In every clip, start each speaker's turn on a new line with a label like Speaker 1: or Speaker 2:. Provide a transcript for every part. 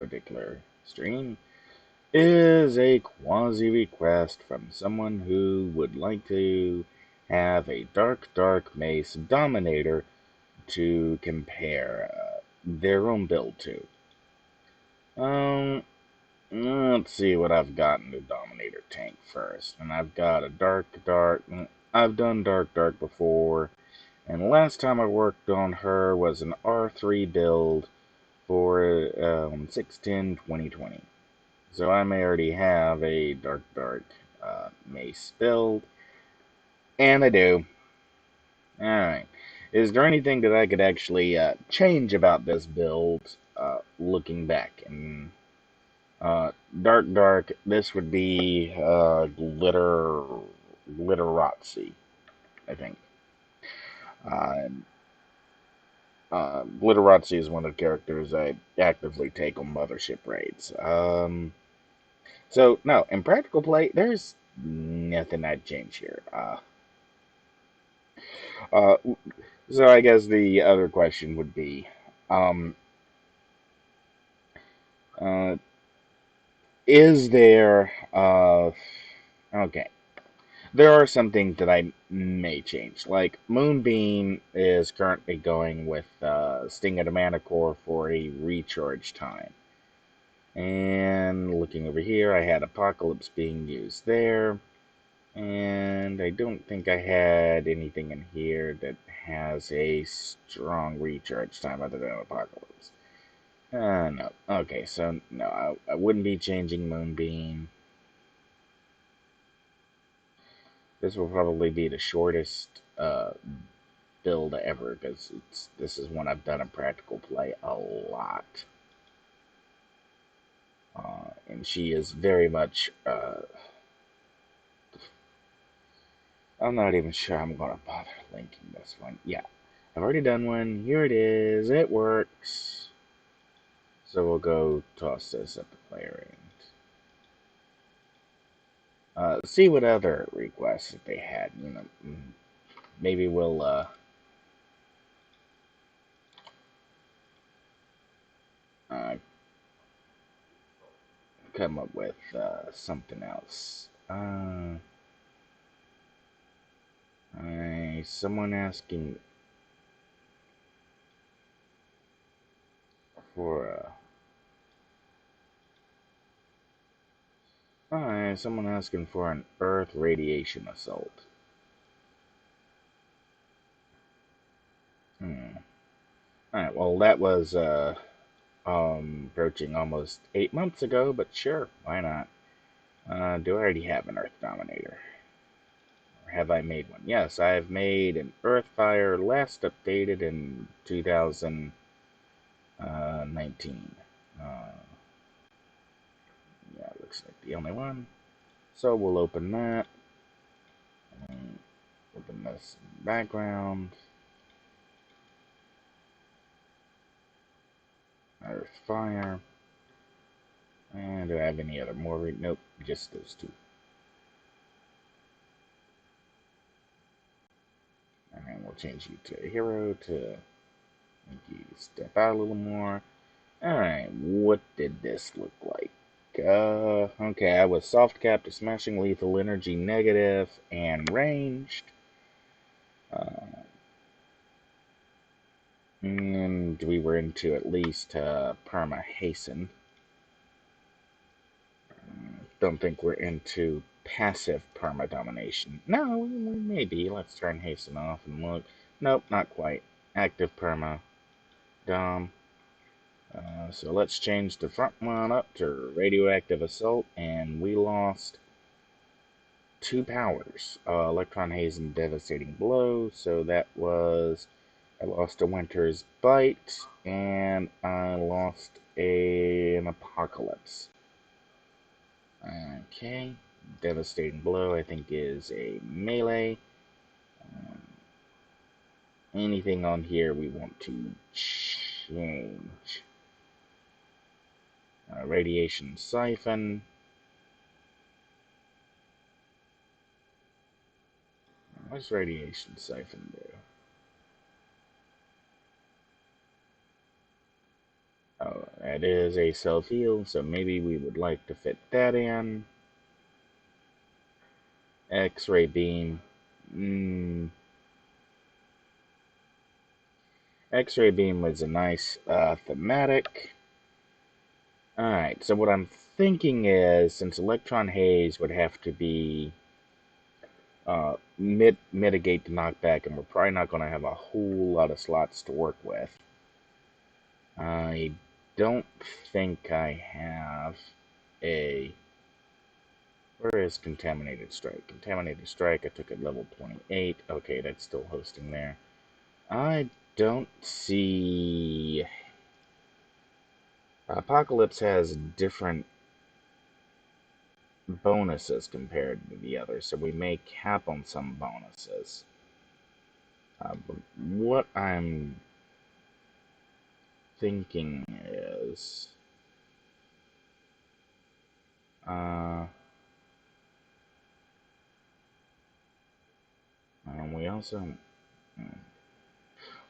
Speaker 1: particular stream is a quasi request from someone who would like to have a dark Mace Dominator to compare their own build to. Um, let's see what I've got in the Dominator tank first. And I've got a dark. I've done dark before. And the last time I worked on her was an R3 build for 6/10/2020. So I may already have a dark Mace build. And I do. Alright. Is there anything that I could actually change about this build looking back? And dark, this would be Glitterazzi, I think. Uh, Glitterazzi is one of the characters I actively take on Mothership raids. So, no, in practical play, there's nothing I'd change here. Uh, so I guess the other question would be, um, uh, is there, okay, there are some things that I may change. Like, Moonbeam is currently going with Sting of the Manicore for a recharge time. And looking over here, I had Apocalypse being used there. And I don't think I had anything in here that has a strong recharge time other than Apocalypse. No. Okay, so no, I wouldn't be changing Moonbeam. This will probably be the shortest build ever, because this is one I've done in practical play a lot. And she is very much I'm not even sure I'm going to bother linking this one. Yeah, I've already done one. Here it is. It works. So we'll go toss this at the player end. See what other requests that they had. You know, maybe we'll come up with something else. Someone asking for someone asking for an Earth radiation assault. Alright, well that was approaching almost 8 months ago, but sure, why not? Do I already have an Earth Dominator? Or have I made one? Yes, I have made an Earthfire, last updated in 2019. Yeah, looks like the only one. So we'll open that. And open this in the background. Earthfire. And do I have any other more? Nope, just those two. And we'll change you to a hero to make you step out a little more. Alright, what did this look like? Okay, I was soft capped to smashing, lethal energy, negative, and ranged. And we were into at least perma hasten. Don't think we're into passive perma domination. No, maybe. Let's turn hasten off and look. Nope, not quite. Active perma dom. So let's change the front one up to radioactive assault, and we lost 2 powers. Electron haze and devastating blow. So that was, I lost a winter's bite, and I lost an apocalypse. Okay, devastating blow I think is a melee. Anything on here we want to change? Radiation siphon. What's radiation siphon do? Oh, It is a self-heal, so maybe we would like to fit that in. X-ray beam. X-ray beam was a nice thematic. Alright, so what I'm thinking is, since electron haze would have to be mitigate the knockback, and we're probably not going to have a whole lot of slots to work with. I don't think I have a... Where is Contaminated Strike? Contaminated Strike, I took at level 28. Okay, that's still hosting there. I don't see... Apocalypse has different bonuses compared to the others, so we may cap on some bonuses. But what I'm thinking is... we also...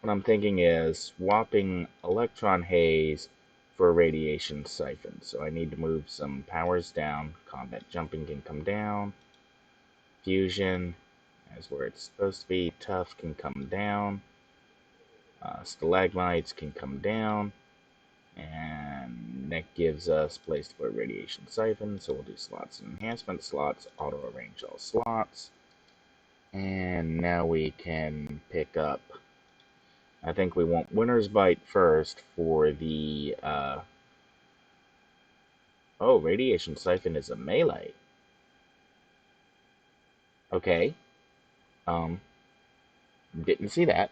Speaker 1: What I'm thinking is swapping Electron Haze for Radiation Siphon. So I need to move some powers down. Combat Jumping can come down. Fusion is where it's supposed to be. Tough can come down. Stalagmites can come down. And that gives us place to put Radiation Siphon. So we'll do slots and enhancement slots. Auto arrange all slots. And now we can pick up... I think we want Winter's Bite first for the, Oh, Radiation Siphon is a melee. Okay. Didn't see that.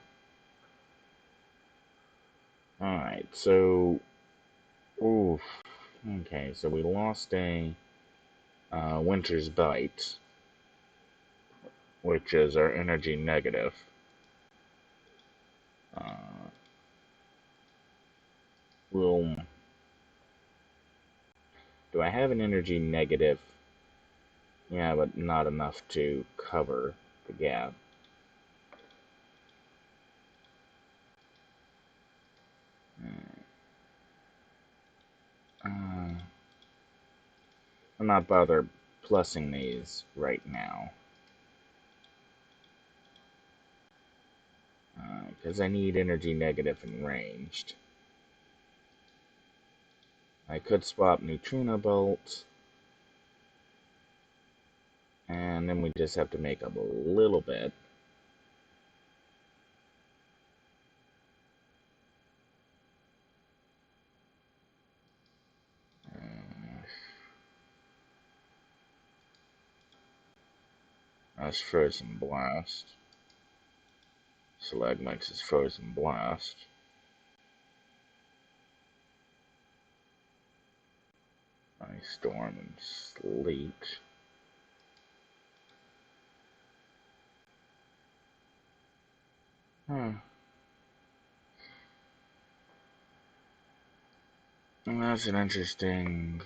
Speaker 1: Alright, so... Oof. Okay, so we lost a, Winter's Bite, which is our energy negative. Do I have an energy negative? Yeah, but not enough to cover the gap. I'm not bothered plussing these right now. Because I need energy negative and ranged. I could swap Neutrino Bolt. And then we just have to make up a little bit. That's Frozen Blast. Stalagmites is Frozen Blast. Ice Storm and Sleet. And that's an interesting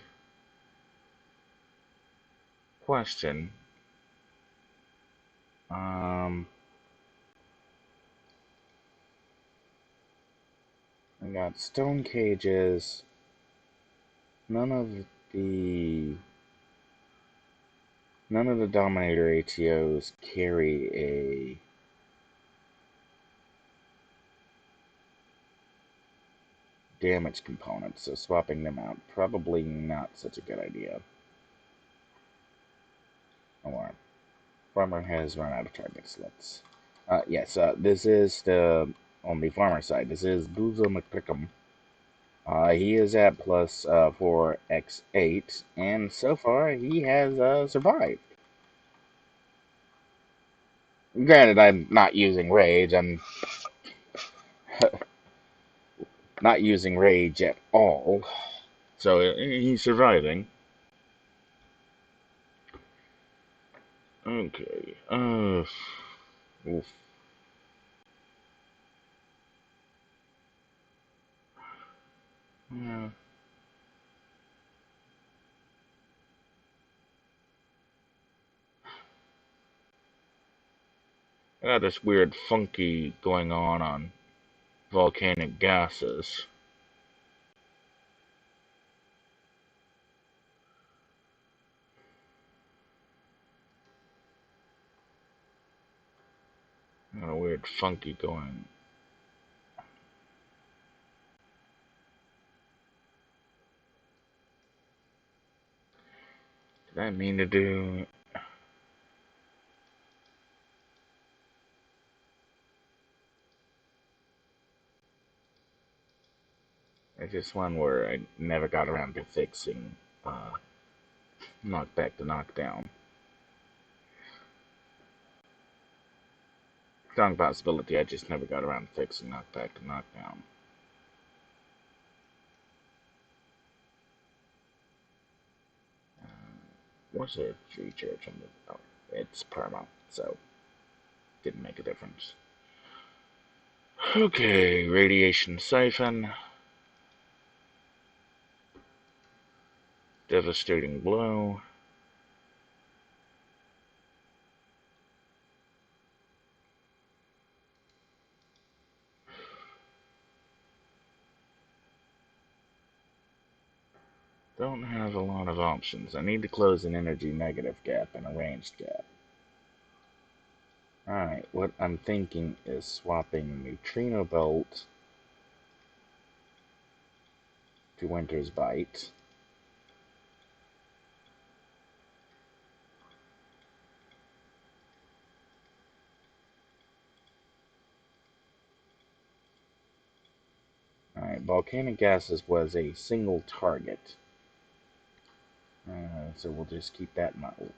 Speaker 1: question. I got stone cages. None of the Dominator ATOs carry a damage component, so swapping them out probably not such a good idea. Alright. Farmer has run out of targets. Let's... yes, this is the... On the farmer side, this is Boozer McPickham. He is at plus 4x8, and so far he has survived. Granted, I'm not using rage. I'm not using rage at all. So he's surviving. Okay. Oof. Yeah. I got this weird funky going on volcanic gases. Got a weird funky going. Did I mean to do... It's just one where I never got around to fixing knockback to knockdown. Strong possibility I just never got around to fixing knockback to knockdown. What's a recharge on the... Oh, it's perma, so didn't make a difference. Okay, radiation siphon. Devastating blow. Don't have a lot of options. I need to close an energy negative gap and a ranged gap. Alright, what I'm thinking is swapping Neutrino Bolt to Winter's Bite. Alright, Volcanic Gases was a single target. So we'll just keep that in mind.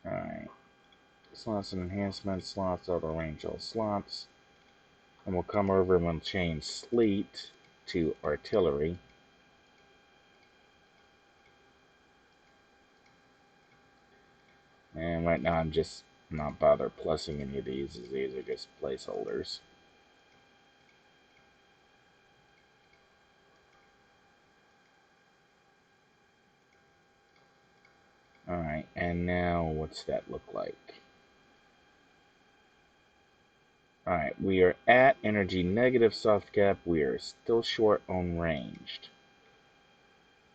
Speaker 1: Alright. Slots and enhancements, slots, auto range all slots. And we'll come over and we'll change Sleet to Artillery. And right now I'm just not bother plussing any of these, as these are just placeholders. Alright, and now what's that look like? Alright, we are at energy negative soft cap. We are still short on ranged.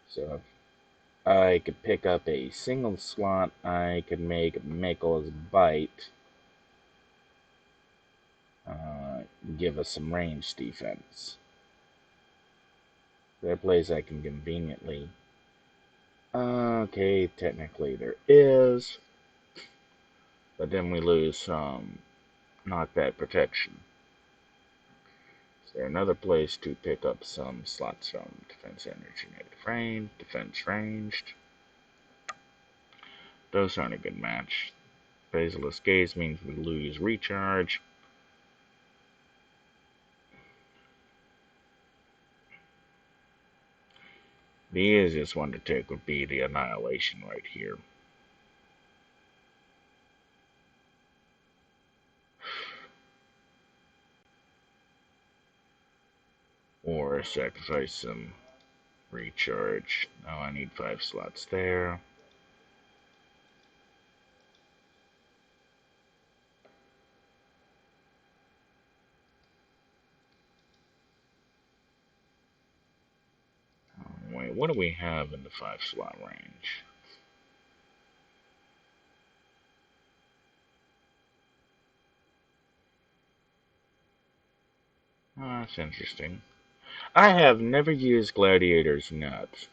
Speaker 1: So if I could pick up a single slot, I could make Mako's Bite give us some range defense. There are places I can conveniently... Okay, technically there is, but then we lose some knockback protection. Is there another place to pick up some slots from? Defense energy negative range, defense ranged. Those aren't a good match. Basilisk Gaze means we lose recharge. The easiest one to take would be the Annihilation right here. Or sacrifice some recharge. Oh, I need 5 slots there. Wait, what do we have in the 5-slot range? Oh, that's interesting. I have never used Gladiator's Nuts.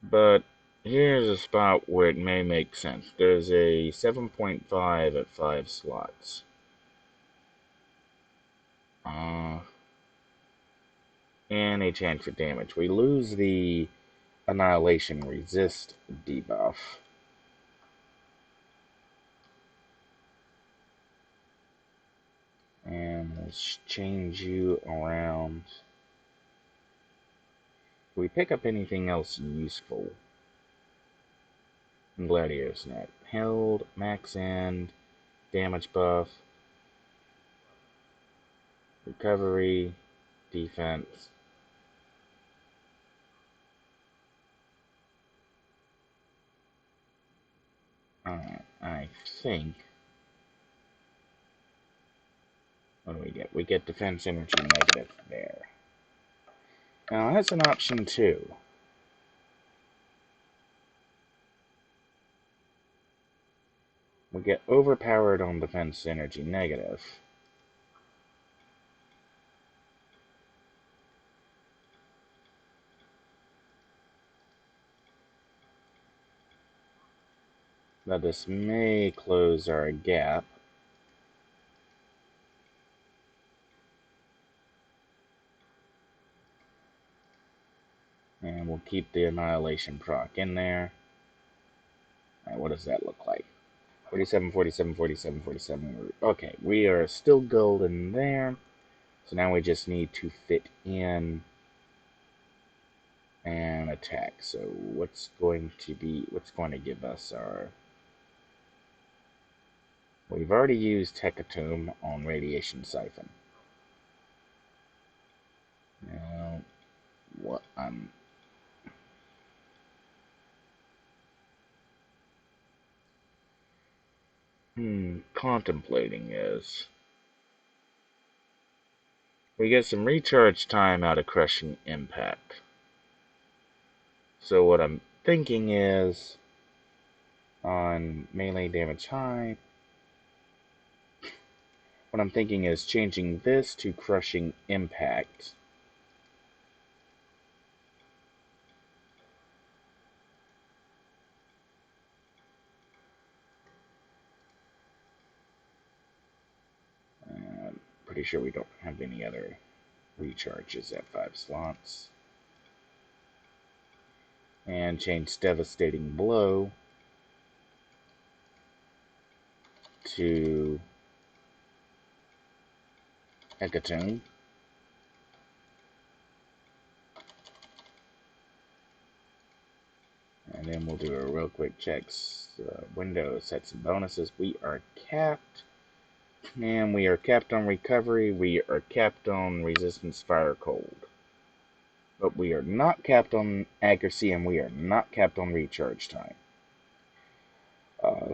Speaker 1: But here's a spot where it may make sense. There's a 7.5 at 5 slots. And a chance for damage. We lose the Annihilation Resist debuff. And let's change you around. Can we pick up anything else useful? Gladiator's Net. Held, max end, damage buff, recovery, defense. Alright, I think... What do we get? We get defense energy negative there. Now, that's an option too. We get overpowered on defense energy negative. Now this may close our gap. And we'll keep the Annihilation proc in there. Alright, what does that look like? 47, 47, 47, 47. Okay, we are still golden there. So now we just need to fit in an attack. So what's going to give us our... We've already used Hecatomb on Radiation Siphon. Now, what I'm contemplating is we get some recharge time out of Crushing Impact. So what I'm thinking is on melee damage high, what I'm thinking is changing this to Crushing Impact. Pretty sure we don't have any other recharges at 5 slots. And change Devastating Blow to Hecatomb. And then we'll do a real quick checks. Window sets and bonuses. We are capped. And we are capped on recovery. We are capped on resistance fire cold. But we are not capped on accuracy, and we are not capped on recharge time.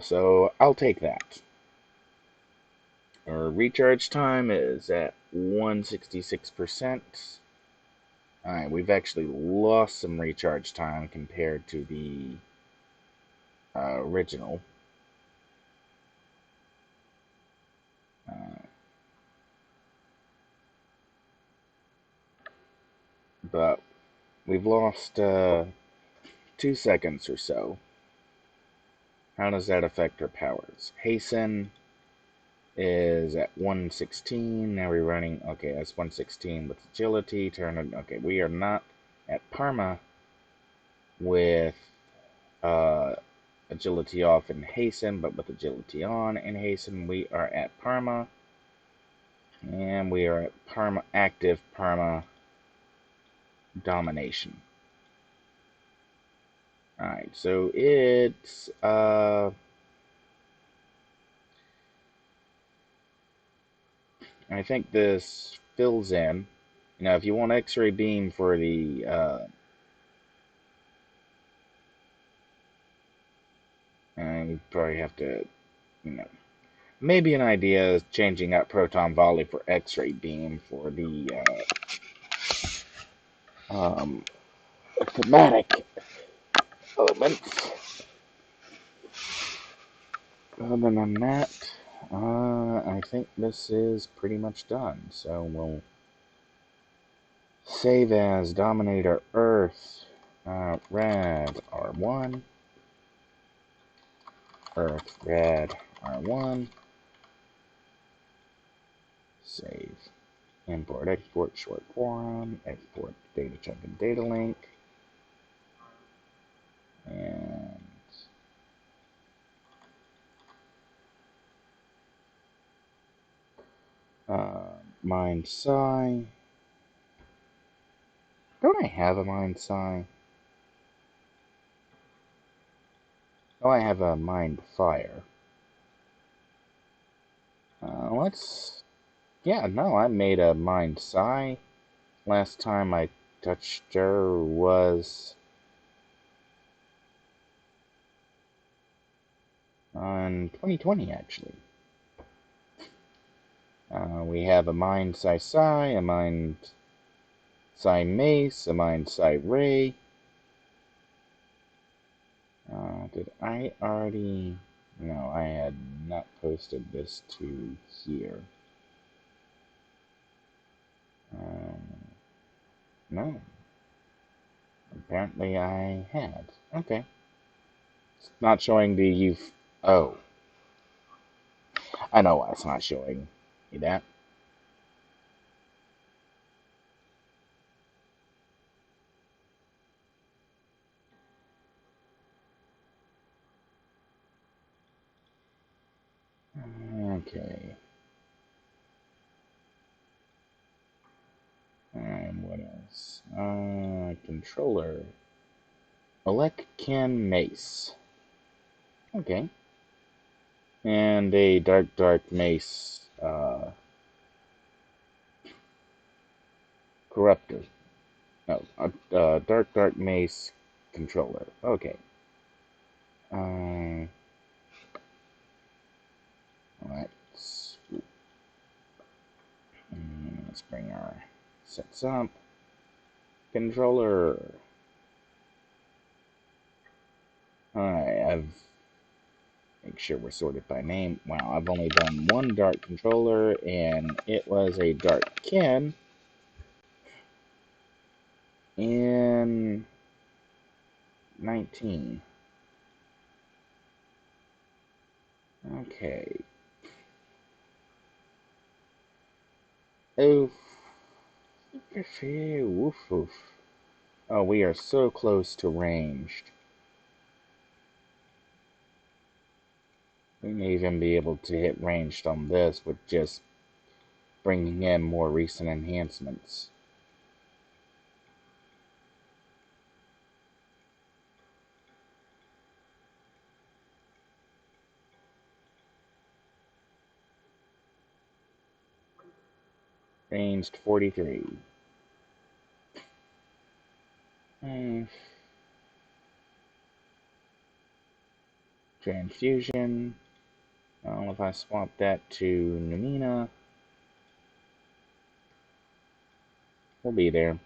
Speaker 1: So I'll take that. Our recharge time is at 166%. Alright, we've actually lost some recharge time compared to the original. But we've lost 2 seconds or so. How does that affect our powers? Hasten is at 116. Now we're running, okay, that's 116 with agility. Okay, we are not at Parma with agility off and hasten, but with agility on and hasten, we are at Parma. And we are at Parma, active Parma domination. Alright, so it's I think this fills in. You know, if you want X-ray beam for the and you probably have to, you know, maybe an idea is changing out proton volley for X-ray beam for the thematic elements. Other than that, I think this is pretty much done. So we'll save as Dominator Earth, Red R1, Earth Red R1, save, import, export, short form, export data chunk and data link, and Mind Psi. Don't I have a Mind Psi? Oh, I have a Mind Fire. Yeah, no, I made a Mind Psi. Last time I touched her was on 2020, actually. We have a Mind Psi Psi, a Mind Psi Mace, a Mind Psi Ray. Did I already... No, I had not posted this to here. No. Apparently I had. Okay. It's not showing the youth. Oh. I know why it's not showing me that. Okay. And what else? Controller. Can Mace. Okay. And a dark Mace, Corruptor. No, dark Mace controller. Okay. Uh, let's, let's bring our sets up. Controller. Alright, make sure we're sorted by name. Wow, I've only done one dark controller, and it was a dark Ken in 19. Okay. Oof. Woof woof. Oh, we are so close to ranged. We may even be able to hit ranged on this with just bringing in more recent enhancements. Ranged 43. Transfusion. If I swap that to Namina, we'll be there.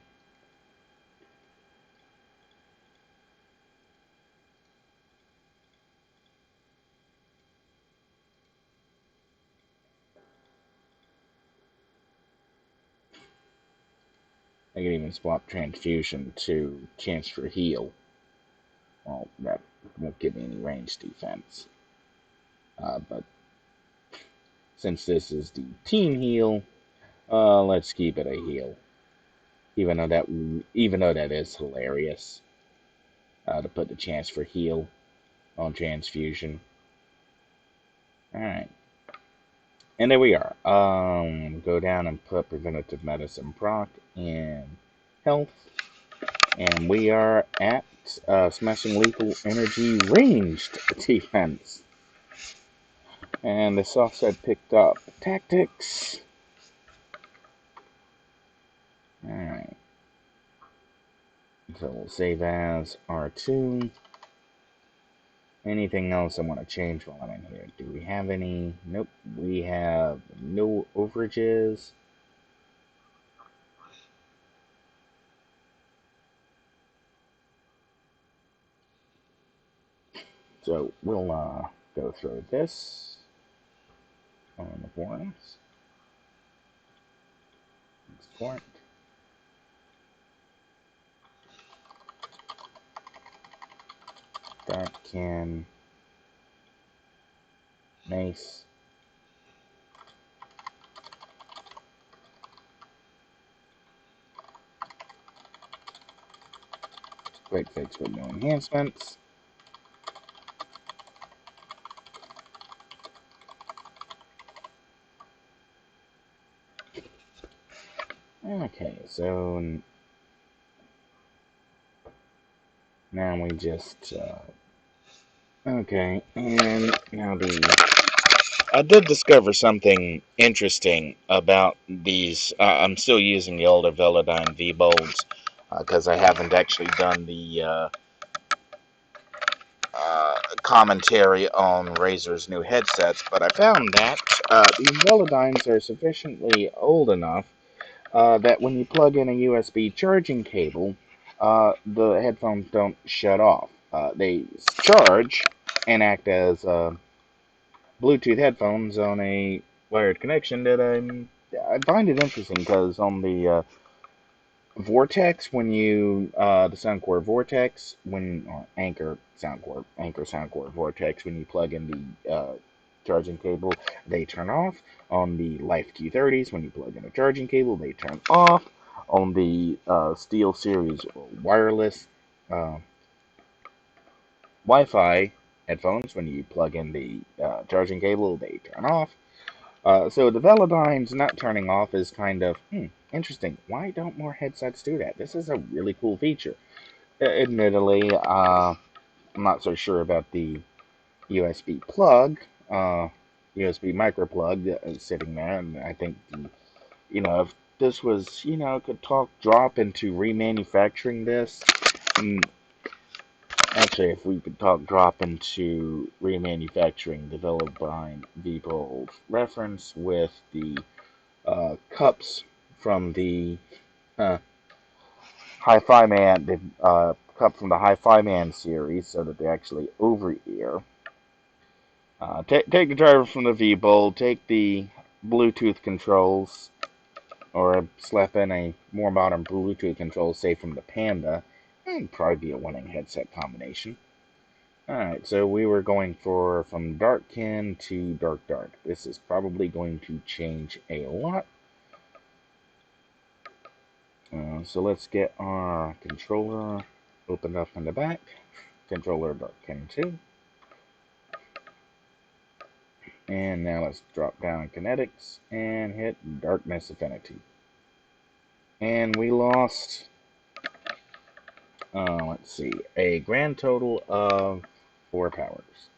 Speaker 1: I can even swap Transfusion to Chance for Heal. Well, that won't give me any range defense. But since this is the team heal, let's keep it a heal. Even though that is hilarious, to put the Chance for Heal on Transfusion. Alright. And there we are. Go down and put Preventative Medicine proc in Health. And we are at Smashing Lethal Energy Ranged Defense. And the soft side picked up Tactics. Alright. So we'll save as R2. Anything else I want to change while I'm in here? Do we have any? Nope. We have no overages. So we'll go through this on the forums. Export. That can Mace. Quick fix with no enhancements. Okay, so now we just okay, and now I did discover something interesting about these. I'm still using the older Velodyne V-Bolts because I haven't actually done the commentary on Razer's new headsets, but I found that these Velodynes are sufficiently old enough that when you plug in a USB charging cable, the headphones don't shut off. They charge and act as Bluetooth headphones on a wired connection that I find it interesting because on the Vortex, when you the Soundcore Vortex, when or Anchor Soundcore Vortex, when you plug in the charging cable, they turn off. On the Life Q30s, when you plug in a charging cable, they turn off. On the Steel Series wireless uh, Wi-Fi headphones, when you plug in the charging cable, they turn off. So the Velodyne's not turning off is kind of interesting. Why don't more headsets do that? This is a really cool feature. Admittedly, I'm not so sure about the USB plug, USB micro plug that is sitting there, and I think if this was could talk drop into remanufacturing this. mm, Actually, if we could talk drop into remanufacturing the Velodyne V-Bold reference with the cups from the uh, Hi-Fi Man, the cup from the Hi-Fi Man series, so that they actually over ear. Take the driver from the V-Bold, take the Bluetooth controls, or slap in a more modern Bluetooth control, say from the Panda. It'd probably be a winning headset combination. Alright, so we were going for from Dark Kin to Dark Dark. This is probably going to change a lot. So let's get our controller opened up in the back. Controller Dark Kin 2. And now let's drop down kinetics and hit Darkness Affinity. And we lost, let's see, a grand total of 4 powers.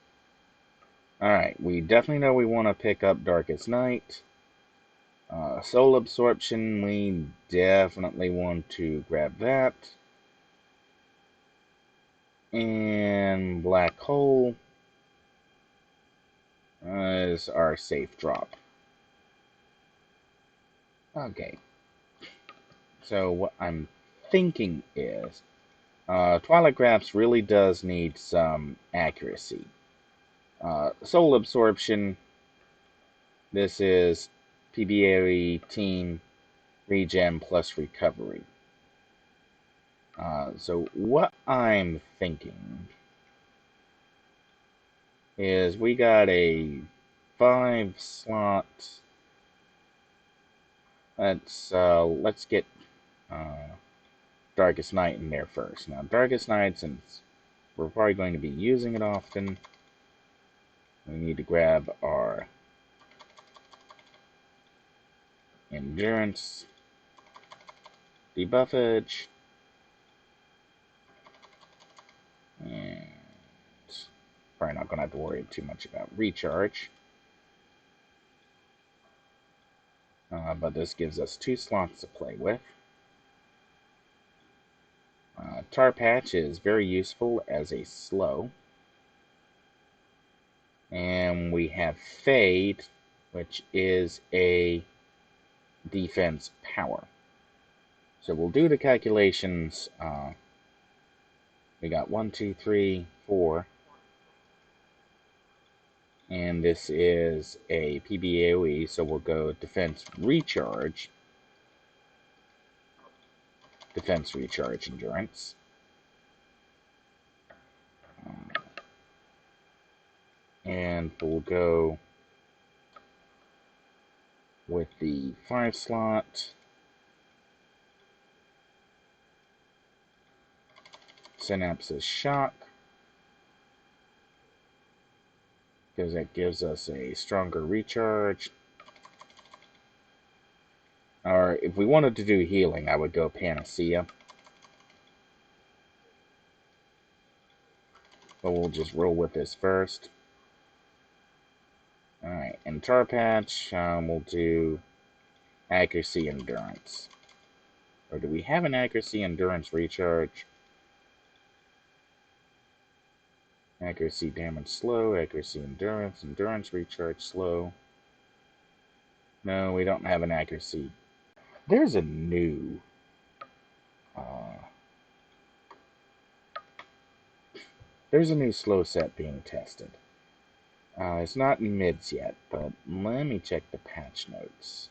Speaker 1: Alright, we definitely know we want to pick up Darkest Night. Soul Absorption, we definitely want to grab that. And Black Hole is our safe drop. Okay. So what I'm thinking is, Twilight Graphs really does need some accuracy. Soul Absorption, this is PBA Team Regen plus Recovery. So what I'm thinking is we got a 5-slot. Let's get Darkest Night in there first. Now, Darkest Night, since we're probably going to be using it often, we need to grab our Endurance, Debuffage, and probably not going to have to worry too much about Recharge. But this gives us 2 slots to play with. Tar Patch is very useful as a slow. And we have Fade, which is a defense power. So we'll do the calculations. We got 1, 2, 3, 4. And this is a PBAOE, so we'll go Defense Recharge. Defense Recharge Endurance. And we'll go with the 5-slot. Synapses Shock, because that gives us a stronger recharge. Or if we wanted to do healing, I would go Panacea. But we'll just roll with this first. Alright, and Tar Patch, we'll do Accuracy Endurance. Or do we have an Accuracy Endurance recharge? Accuracy damage slow, accuracy endurance, endurance recharge slow. No, we don't have an accuracy. There's a new slow set being tested. It's not in mids yet, but let me check the patch notes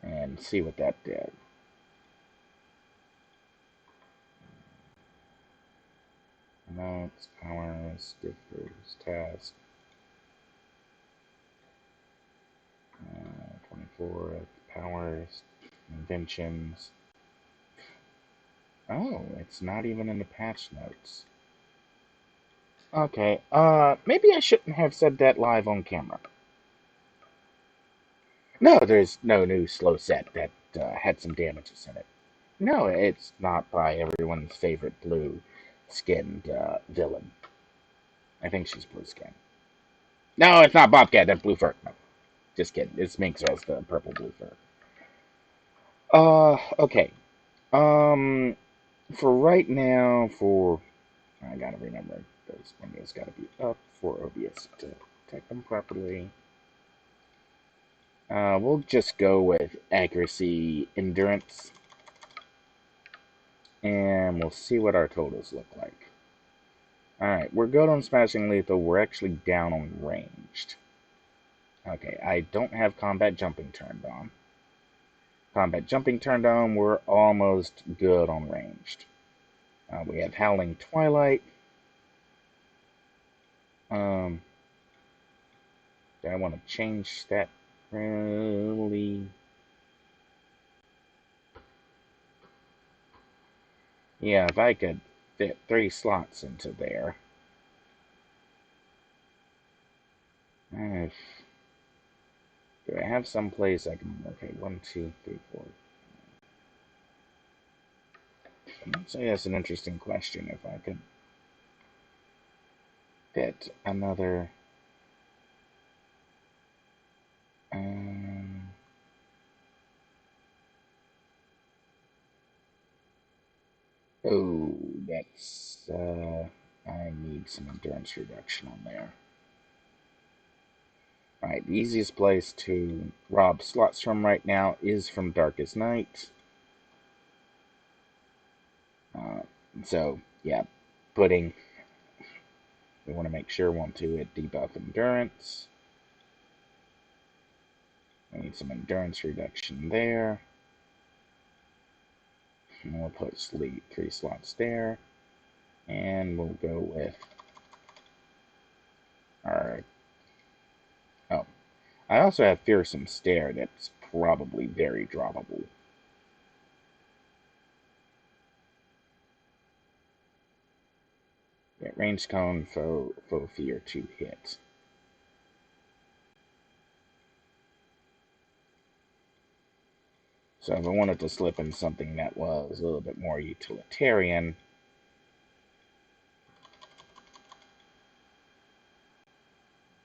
Speaker 1: and see what that did. Notes, powers, differs, task, 24, powers, inventions. Oh, it's not even in the patch notes. Okay, maybe I shouldn't have said that live on camera. No, there's no new slow set that had some damages in it. No, it's not by everyone's favorite blue-skinned villain. I think she's blue-skinned. No, it's not Bobcat, that's Blue Fur. No, just kidding. It's Minx has the purple Blue Fur. Okay. Um, for right now, I gotta remember, those windows gotta be up for OBS to detect them properly. We'll just go with accuracy, endurance, and we'll see what our totals look like. Alright, we're good on smashing lethal. We're actually down on ranged. Okay, I don't have combat jumping turned on. Combat jumping turned on, we're almost good on ranged. We have Howling Twilight. Do I want to change that? Really? Yeah, if I could fit 3 slots into there. If, do I have some place I can... Okay, 1, 2, 3, 4. So that's an interesting question. If I could fit another... oh, that's... I need some endurance reduction on there. Alright, the easiest place to rob slots from right now is from Darkest Night. So, yeah, we want to make sure, 1, 2, it debuff endurance. We need some endurance reduction there. And we'll put 3 slots there. And we'll go with our... Oh, I also have Fearsome Stare that's probably very droppable. Yeah, range cone, foe fear, 2 hits. So if I wanted to slip in something that was a little bit more utilitarian,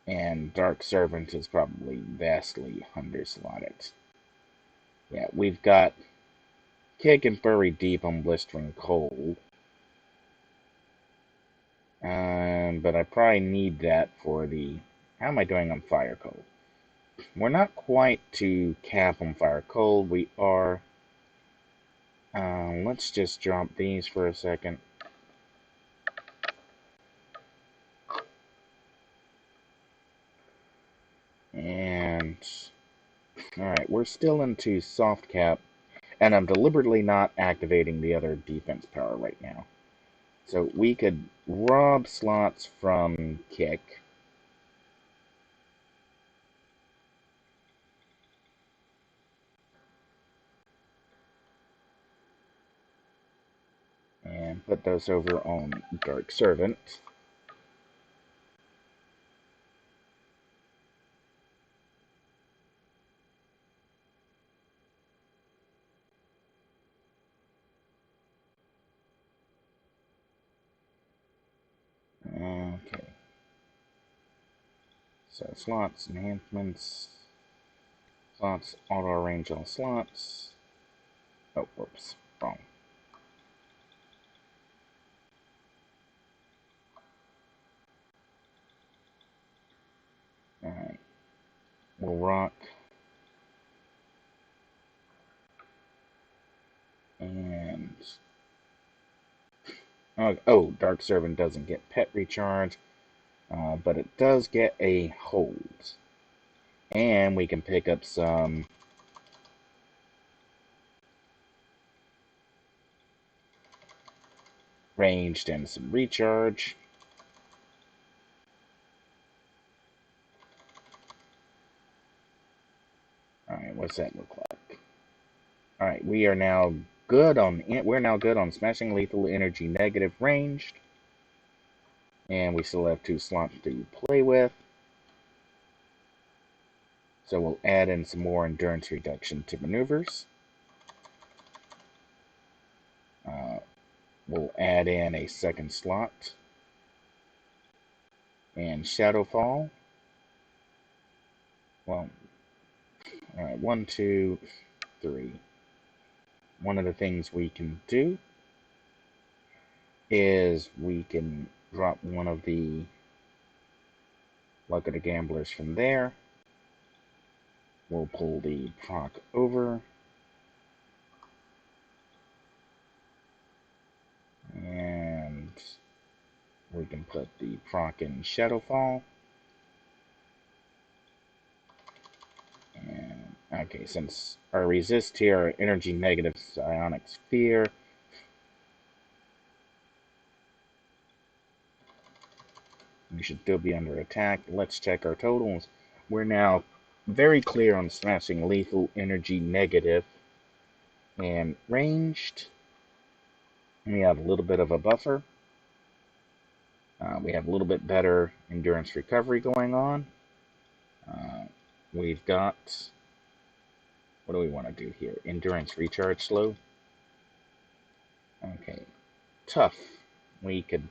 Speaker 1: and Dark Servant is probably vastly underslotted. Yeah, we've got Kick and Furry Deep on Blistering Cold. But I probably need that for the... How am I doing on Fire Cold? We're not quite to cap on Fire Cold. We are... let's just drop these for a second. And... Alright, we're still into soft cap, and I'm deliberately not activating the other defense power right now. So we could rob slots from Kick. And put those over on Dark Servant. Okay. So slots, enhancements, slots, auto arrange all slots. Oh, whoops, wrong. Alright. We'll rock. And Oh, Dark Servant doesn't get pet recharge, but it does get a hold. And we can pick up some ranged and some recharge. Alright, what's that look like? Alright, we're now good on smashing lethal energy negative ranged. And we still have 2 slots to play with. So we'll add in some more endurance reduction to maneuvers. We'll add in a second slot. And Shadowfall. Well, alright, 1, 2, 3. One of the things we can do is we can drop one of the Luck of the Gamblers from there. We'll pull the proc over. And we can put the proc in Shadowfall. And, okay, since our resist here are energy negative psionic sphere, we should still be under attack. Let's check our totals. We're now very clear on smashing lethal energy negative and ranged. We have a little bit of a buffer. We have a little bit better endurance recovery going on. We've got, what do we want to do here? Endurance recharge slow. Okay, tough. We could,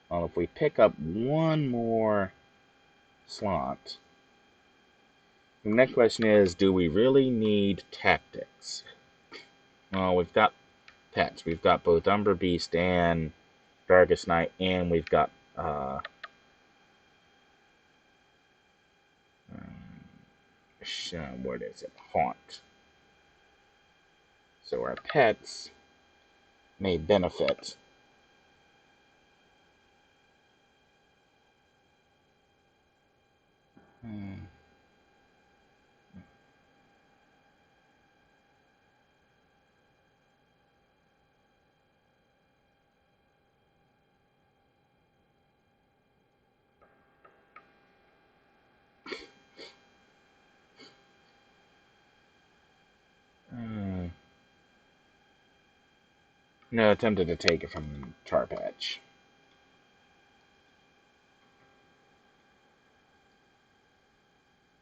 Speaker 1: well, if we pick up one more slot, the next question is, do we really need tactics? Well, we've got pets. We've got both Umber Beast and Darkest Night, and we've got what is it? Haunt. So our pets may benefit. No, attempted to take it from Tar Patch.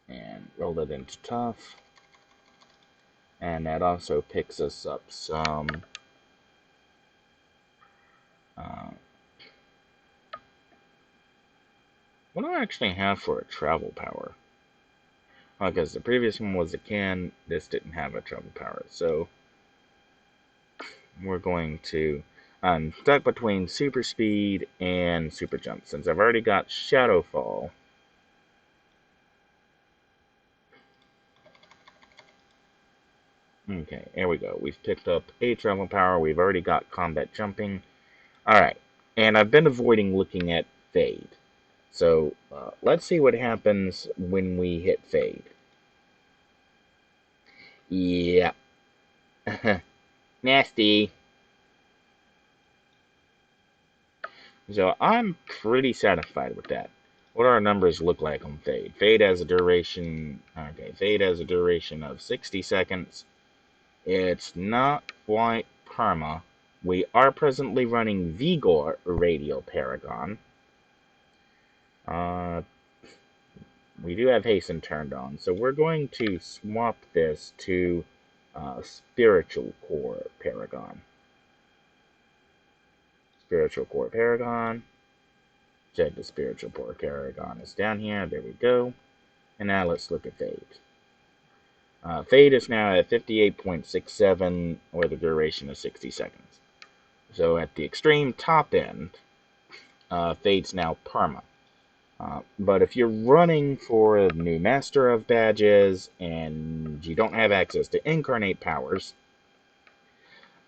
Speaker 1: And roll it into tough. And that also picks us up some what do I actually have for a travel power? Because the previous one was a can, this didn't have a travel power. So we're going to, I'm stuck between super speed and super jump. Since I've already got Shadowfall, okay, there we go. We've picked up a travel power. We've already got combat jumping. Alright, and I've been avoiding looking at Fade. So, let's see what happens when we hit Fade. Yeah. Nasty. So, I'm pretty satisfied with that. What do our numbers look like on Fade? Fade has a duration, okay, Fade has a duration of 60 seconds. It's not quite perma. We are presently running Vigor Radial Paragon. We do have Hasten turned on, so we're going to swap this to Spiritual Core Paragon. Spiritual Core Paragon. Check the Spiritual Core Paragon is down here. There we go. And now let's look at Fade. Fade is now at 58.67, or the duration is 60 seconds. So at the extreme top end, Fade's now perma. But if you're running for a new Master of Badges and you don't have access to Incarnate powers,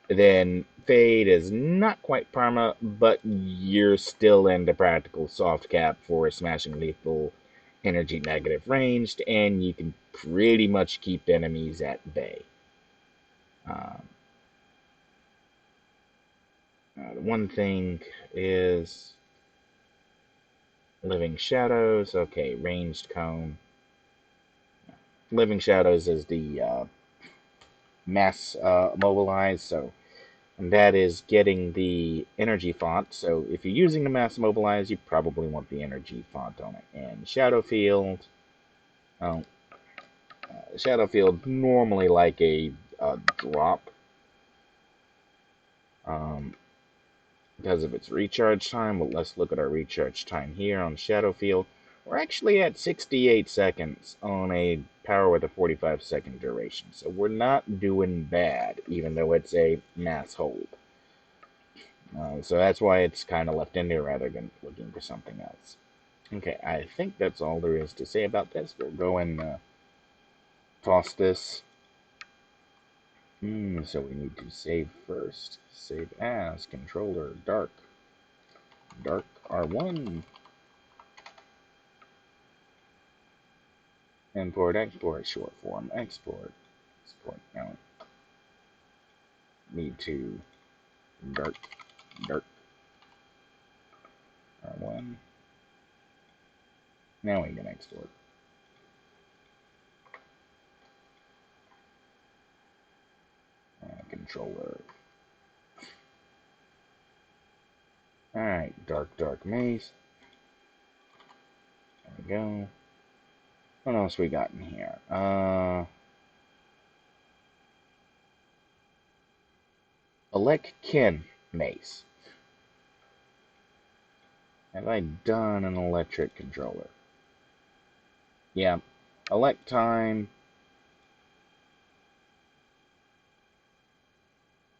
Speaker 1: Then Fade is not quite Parma, but you're still in the practical soft cap for smashing lethal energy negative ranged, and you can pretty much keep enemies at bay. Um, the one thing is Living Shadows. Okay, ranged cone. Living Shadows is the mass mobilized, so and that is getting the energy font. So if you're using the mass mobilize, you probably want the energy font on it. And Shadow Field, oh, Shadow Field normally like a drop um, because of its recharge time. But let's look at our recharge time here on Shadow Field. We're actually at 68 seconds on a power with a 45-second duration. So we're not doing bad, even though it's a mass hold. So that's why it's kind of left in there rather than looking for something else. Okay, I think that's all there is to say about this. We'll go and toss this. So we need to save first. Save as controller dark. Dark R1. Import export short form export. Export now. Need to dark R1. Now we can export. Controller. Alright, dark maze. There we go. What else we got in here? Kin Mace. Have I done an electric controller? Yeah. Elect time.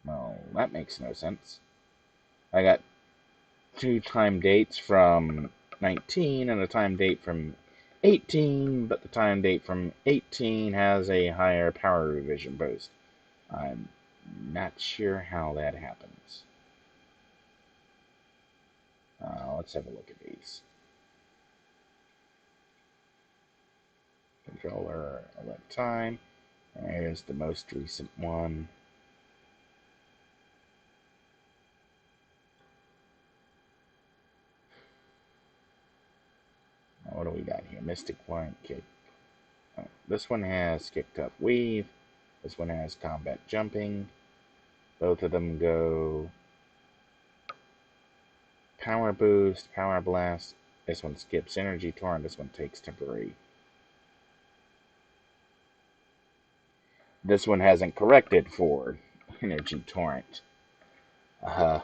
Speaker 1: Well, that makes no sense. I got 2 time dates from 19 and a time date from 18, but the time date from 18 has a higher power revision boost. I'm not sure how that happens. Let's have a look at these. Controller, elect time. There's the most recent one. What do we got here? Mystic White Kick. Oh, this one has Kicked Up Weave. This one has Combat Jumping. Both of them go Power Boost, Power Blast. This one skips Energy Torrent. This one takes Temporary. This one hasn't corrected for Energy Torrent. And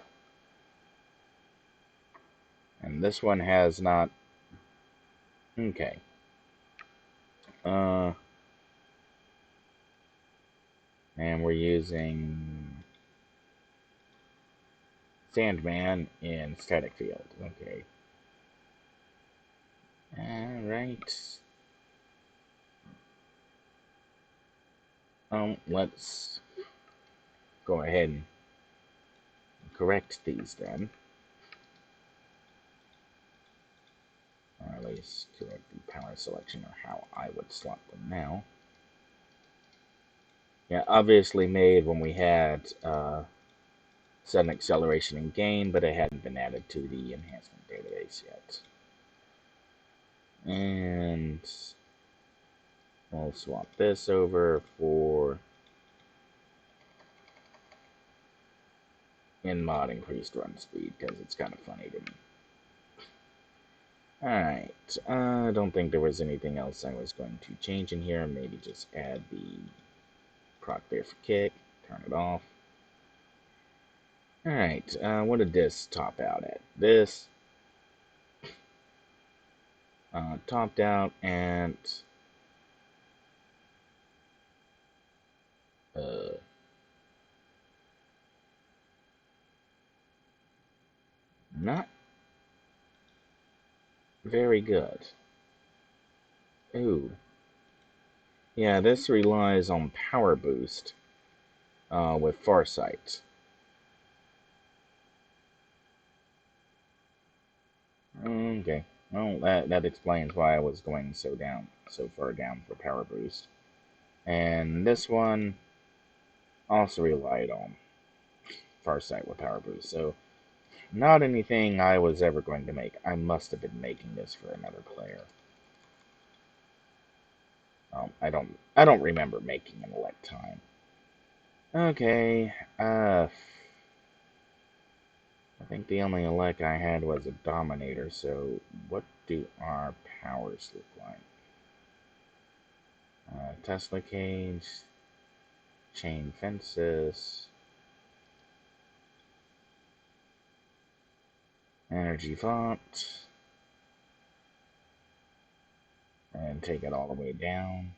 Speaker 1: this one has not. Okay. And we're using Sandman in Static Field. Okay. Alright. Let's go ahead and correct these then. Or at least correct the power selection or how I would slot them now. Yeah, obviously made when we had sudden acceleration and gain, but it hadn't been added to the enhancement database yet. And we'll swap this over for in-mod increased run speed, because it's kind of funny to me. Alright, I don't think there was anything else I was going to change in here. Maybe just add the proc there for kick, turn it off. Alright, what did this top out at? This topped out at not very good. Ooh. Yeah, this relies on power boost with Farsight. Okay. Well, that explains why I was going so far down for power boost. And this one also relied on Farsight with power boost. So not anything I was ever going to make. I must have been making this for another player. I don't remember making an elect time. Okay. I think the only elect I had was a Dominator. So what do our powers look like? Tesla cage, chain fences, energy font, and take it all the way down.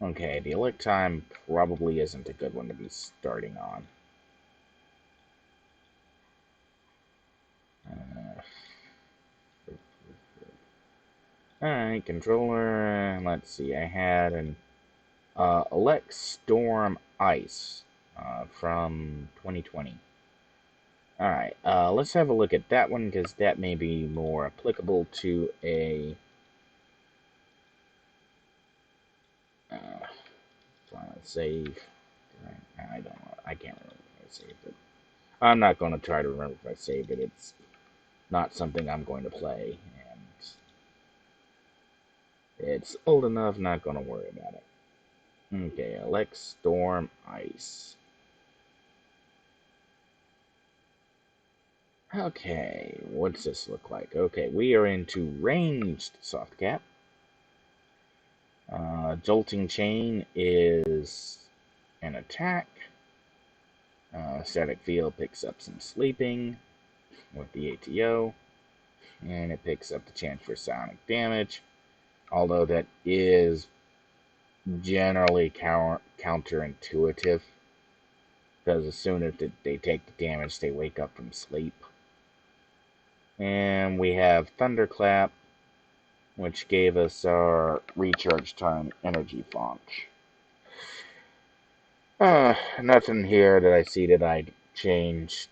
Speaker 1: Okay, the elect time probably isn't a good one to be starting on. Uh, Alright, controller. Let's see, I had an elect Storm Ice from 2020. Alright, let's have a look at that one because that may be more applicable to a save. I don't know. I can't remember if I saved it. I'm not going to try to remember if I saved it. It's not something I'm going to play, and it's old enough, not going to worry about it. Okay, Elect Storm Ice. Okay, what's this look like? Okay, we are into ranged soft cap. Jolting Chain is an attack. Static Field picks up some sleeping with the ATO, and it picks up the chance for sonic damage, although that is generally counterintuitive, because as soon as they take the damage, they wake up from sleep. And we have Thunderclap, which gave us our recharge time energy font. Nothing here that I see that I'd change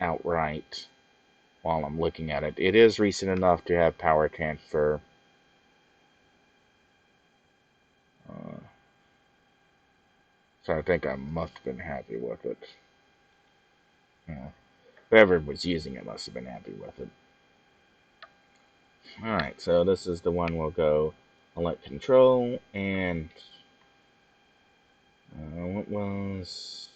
Speaker 1: outright while I'm looking at it. It is recent enough to have power transfer. So I think I must have been happy with it. Yeah. Whoever was using it must have been happy with it. Alright, so this is the one we'll go elect control, and what was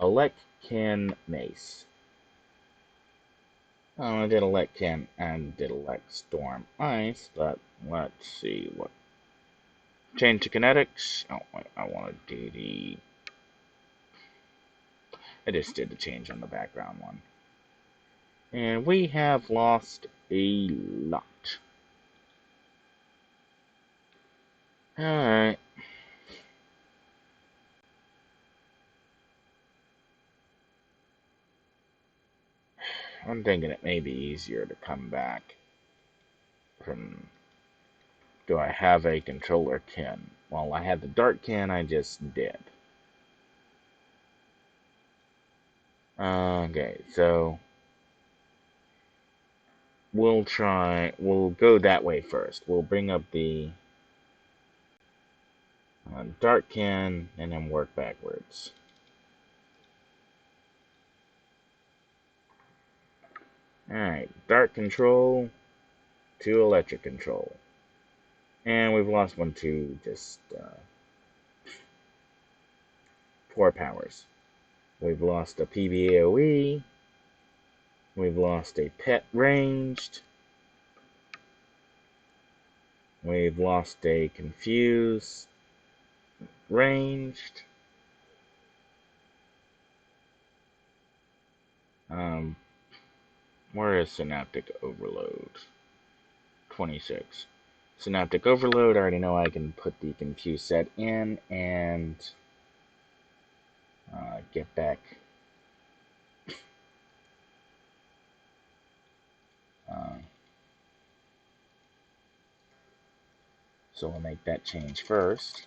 Speaker 1: elect Ken Mace. Oh, I did elect Ken and did elect Storm Ice, but let's see what. Change to kinetics. Oh, wait, I want to do the. I just did the change on the background one. And we have lost a lot. Alright. I'm thinking it may be easier to come back from. Do I have a controller Ken? Well, I had the Dark Ken I just did. Okay, so we'll go that way first. We'll bring up the Dark Ken and then work backwards. Alright, Dark Control to Electric Control. And we've lost one to just 4 powers. We've lost a PBAOE. We've lost a Pet Ranged. We've lost a Confuse Ranged. Where is Synaptic Overload? 26. Synaptic Overload, I already know I can put the Confuse set in and get back. So we'll make that change first.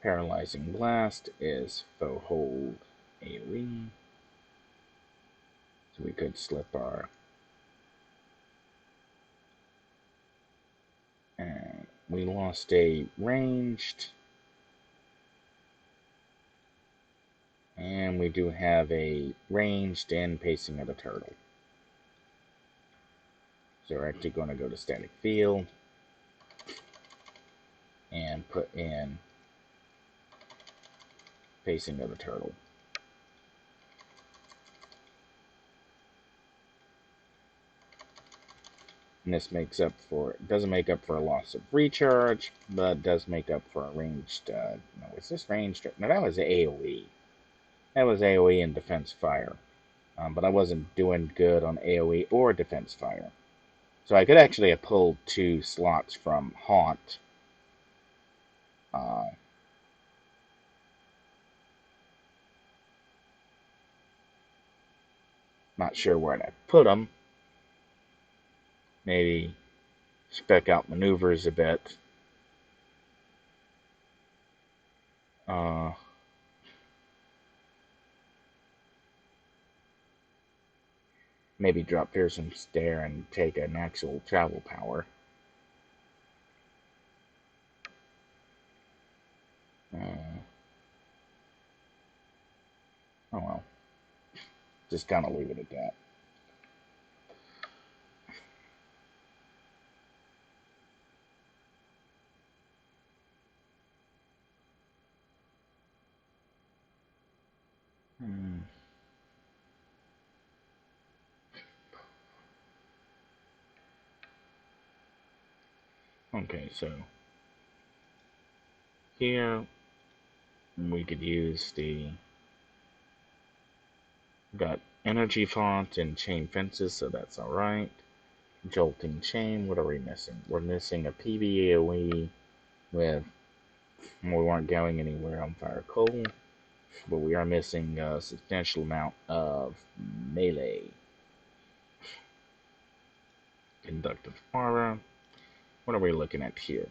Speaker 1: Paralyzing Blast is foe hold AoE. So we could slip our... And we lost a ranged. And we do have a ranged and pacing of the turtle. So we're actually going to go to static field and put in pacing of the turtle. And this makes up for, doesn't make up for a loss of recharge, but does make up for a ranged, no, is this ranged? No, that was AoE. That was AoE and defense fire. But I wasn't doing good on AoE or defense fire. So I could actually have pulled 2 slots from Haunt. Not sure where to put them. Maybe spec out maneuvers a bit. Maybe drop Fearsome Stare and take an actual travel power. Oh well. Just kind of leave it at that. Okay, so here we could use the... Got energy font and chain fences, so that's alright. Jolting chain, what are we missing? We're missing a PvAoE with... We weren't going anywhere on Fire Coal, but we are missing a substantial amount of melee. Conductive aura. What are we looking at here?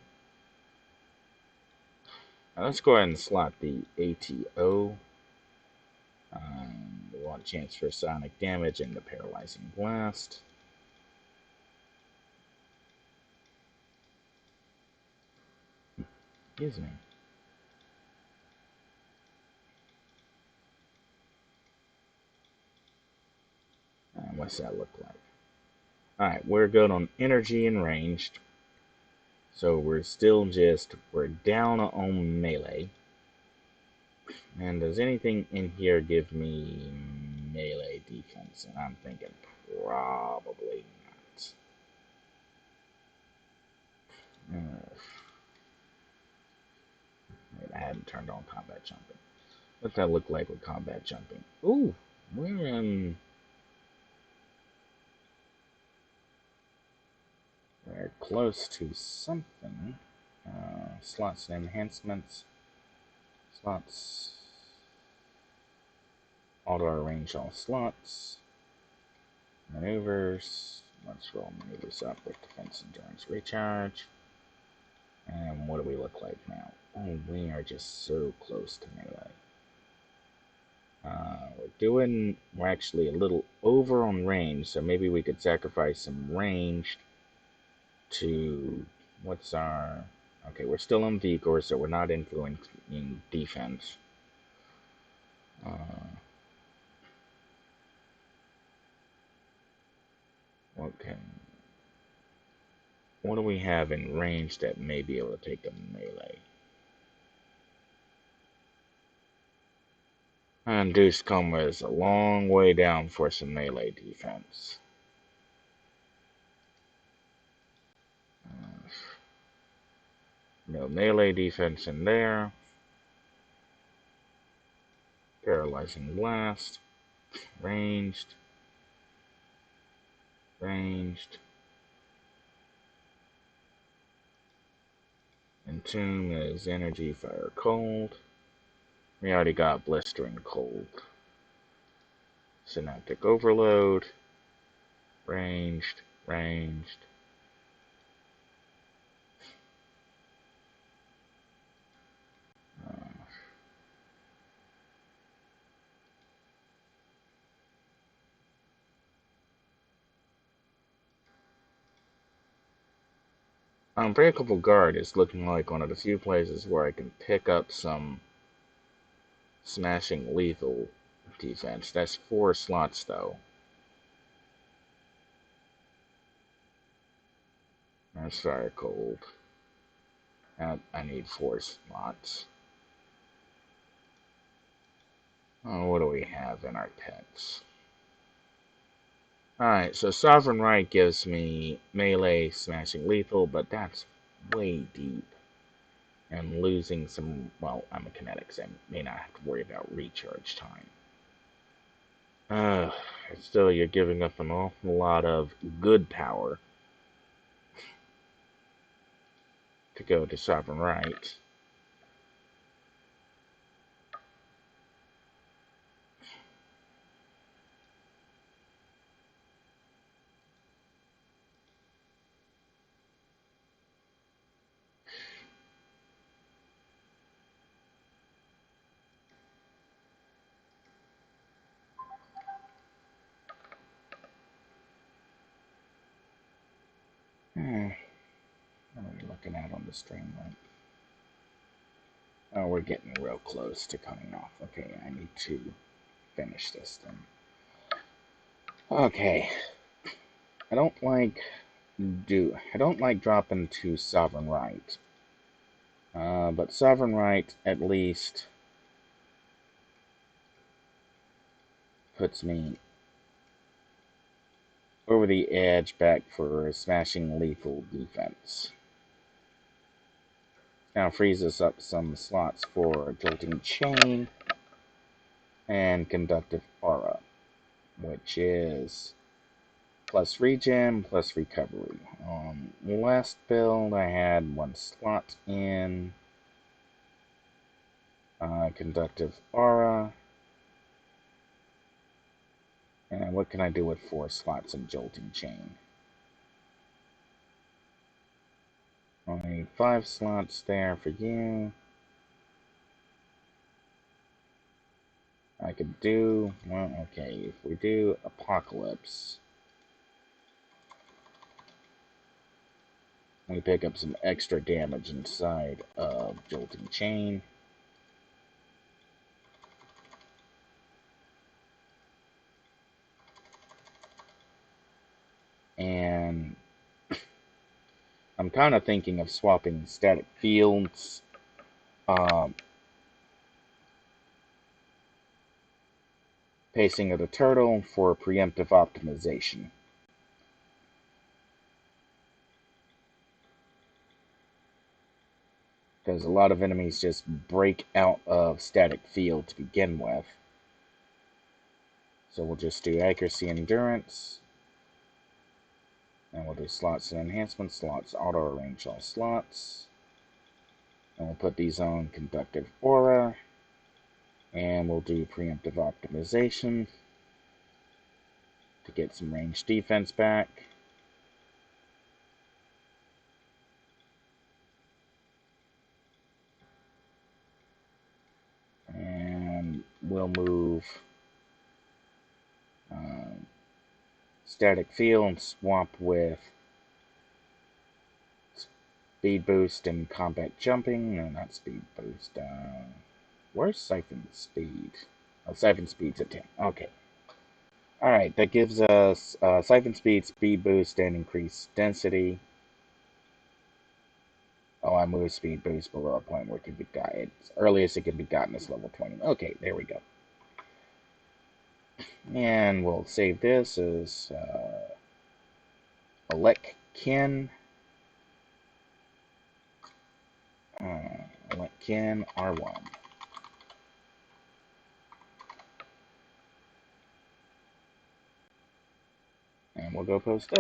Speaker 1: Now let's go ahead and slot the ATO. We want a chance for sonic damage and the paralyzing blast. Excuse me. What's that look like? Alright, we're good on energy and ranged. So we're still just, we're down on melee. And does anything in here give me melee defense? And I'm thinking probably not. I hadn't turned on combat jumping. What's that look like with combat jumping? Ooh, we're in... We're close to something. Slots and enhancements. Slots. Auto arrange all slots. Maneuvers. Let's roll maneuvers up with defense, endurance, recharge. And what do we look like now? Oh, we are just so close to melee. We're actually a little over on range, so maybe we could sacrifice some range to, what's our, okay, we're still on Vigor, so we're not influencing defense. Okay. What do we have in range that may be able to take a melee? Induced Coma is a long way down for some melee defense. No melee defense in there. Paralyzing Blast. Ranged. Ranged. Entomb is energy, fire, cold. We already got blistering cold. Synaptic overload. Ranged. Ranged. Unbreakable Guard is looking like one of the few places where I can pick up some smashing lethal defense. That's 4 slots, though. That's fire cold. I need 4 slots. Oh, what do we have in our pets? Alright, so Sovereign Right gives me melee, smashing lethal, but that's way deep. And losing some, well, I'm a kinetic, so I may not have to worry about recharge time. Still, you're giving up an awful lot of good power to go to Sovereign Right. What are we looking at on the stream link? Oh, we're getting real close to coming off. Okay, I need to finish this then. Okay. I don't like dropping to Sovereign Right. But Sovereign Right at least puts me over the edge back for smashing lethal defense. Now freezes up some slots for Jolting Chain and Conductive Aura, which is plus regen, plus recovery. Last build I had 1 slot in Conductive Aura. And what can I do with 4 slots in Jolting Chain? Only 5 slots there for you. I could do, well, okay, if we do Apocalypse, we pick up some extra damage inside of Jolting Chain. And I'm kind of thinking of swapping Static Fields Pacing of the Turtle for preemptive optimization. Because a lot of enemies just break out of Static Field to begin with. So we'll just do Accuracy Endurance. And we'll do Slots and Enhancement, Slots, auto-arrange all slots. And we'll put these on Conductive Aura. And we'll do Preemptive Optimization to get some ranged defense back. And we'll move Static Field, swap with Speed Boost and Combat Jumping. No, not Speed Boost. Where's Siphon Speed? Oh, Siphon Speed's a 10. Okay. Alright, that gives us Siphon Speed, Speed Boost, and increased density. Oh, I moved Speed Boost below a point where it can be gotten. Earliest it can be gotten is level 20. Okay, there we go. And we'll save this as Elect Kin. Elect Kin R1. And we'll go post